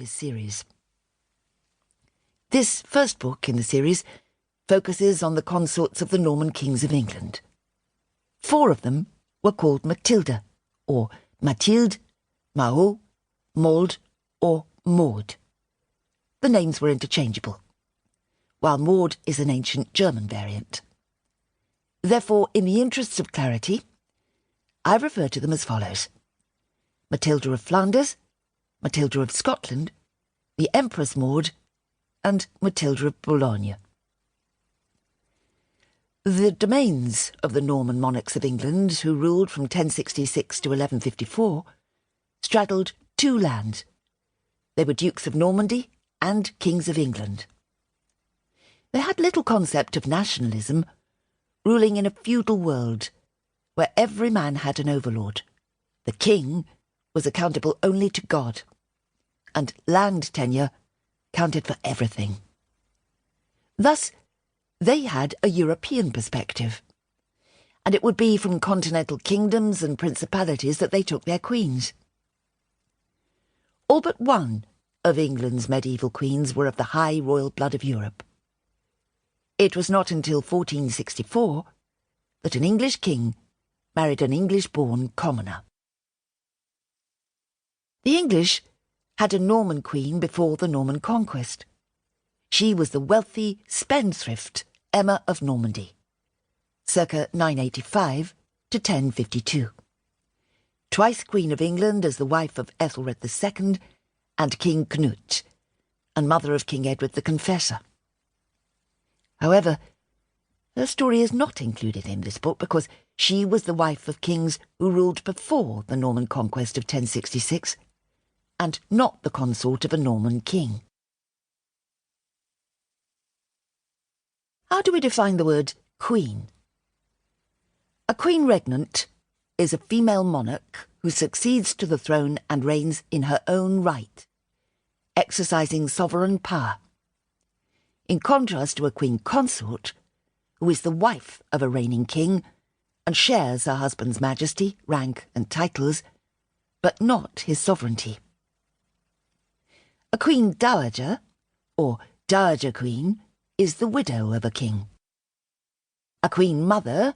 this series. This first book in the series focuses on the consorts of the Norman kings of England. 4 of them were called Matilda, or Mathilde, Maud, Maud, or Maud. The names were interchangeable, while Maud is an ancient German variant. Therefore, in the interests of clarity, I refer to them as follows: Matilda of Flanders, Matilda of Scotland, the Empress Maud, and Matilda of Boulogne. The domains of the Norman monarchs of England, who ruled from 1066 to 1154, straddled 2 lands. They were Dukes of Normandy and Kings of England. They had little concept of nationalism, ruling in a feudal world where every man had an overlord. The king was accountable only to God, and land tenure counted for everything. Thus, they had a European perspective, and it would be from continental kingdoms and principalities that they took their queens. All but one of England's medieval queens were of the high royal blood of Europe. It was not until 1464 that an English king married an English-born commoner. The English had a Norman queen before the Norman Conquest. She was the wealthy spendthrift Emma of Normandy, circa 985 to 1052. Twice Queen of England as the wife of Ethelred II and King Canute, and mother of King Edward the Confessor. However, her story is not included in this book because she was the wife of kings who ruled before the Norman Conquest of 1066, and not the consort of a Norman king. How do we define the word queen? A queen regnant is a female monarch who succeeds to the throne and reigns in her own right, exercising sovereign power. In contrast to a queen consort, who is the wife of a reigning king and shares her husband's majesty, rank and titles, but not his sovereignty. A queen dowager, or dowager queen, is the widow of a king. A queen mother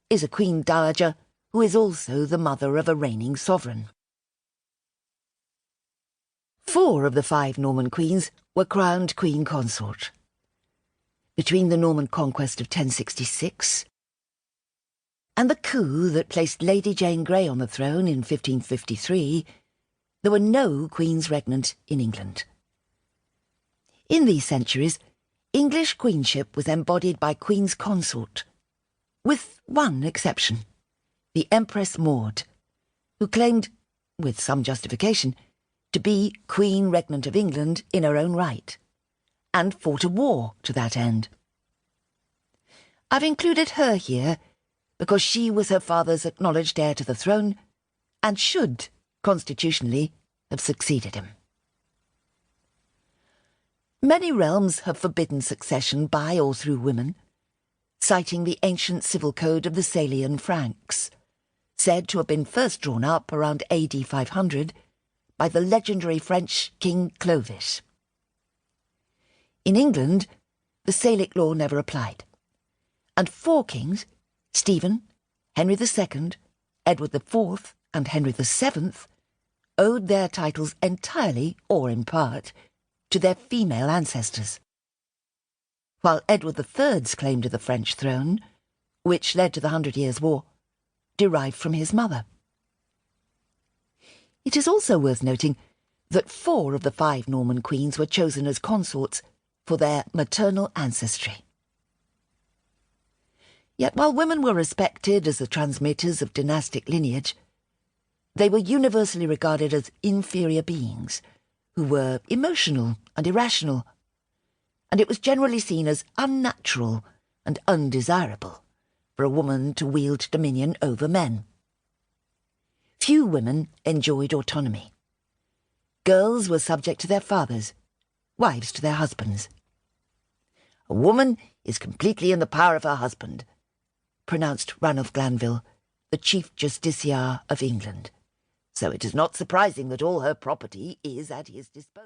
is a queen dowager who is also the mother of a reigning sovereign. 4 of the 5 Norman queens were crowned queen consort. Between the Norman Conquest of 1066 and the coup that placed Lady Jane Grey on the throne in 1553, there were no queens regnant in England. In these centuries, English queenship was embodied by queens consort, with one exception, the Empress Maud, who claimed, with some justification, to be Queen Regnant of England in her own right, and fought a war to that end. I've included her here because she was her father's acknowledged heir to the throne and should, constitutionally, have succeeded him. Many realms have forbidden succession by or through women, citing the ancient civil code of the Salian Franks, said to have been first drawn up around AD 500 by the legendary French King Clovis. In England, the Salic law never applied, and 4 kings, Stephen, Henry II, Edward IV, and Henry VII, owed their titles entirely, or in part, to their female ancestors, while Edward III's claim to the French throne, which led to the 100 Years' War, derived from his mother. It is also worth noting that 4 of the 5 Norman queens were chosen as consorts for their maternal ancestry. Yet while women were respected as the transmitters of dynastic lineage, they were universally regarded as inferior beings who were emotional and irrational, and it was generally seen as unnatural and undesirable for a woman to wield dominion over men. Few women enjoyed autonomy. Girls were subject to their fathers, wives to their husbands. A woman is completely in the power of her husband, pronounced Ranulph Glanville, the Chief Justiciar of England, so it is not surprising that all her property is at his disposal.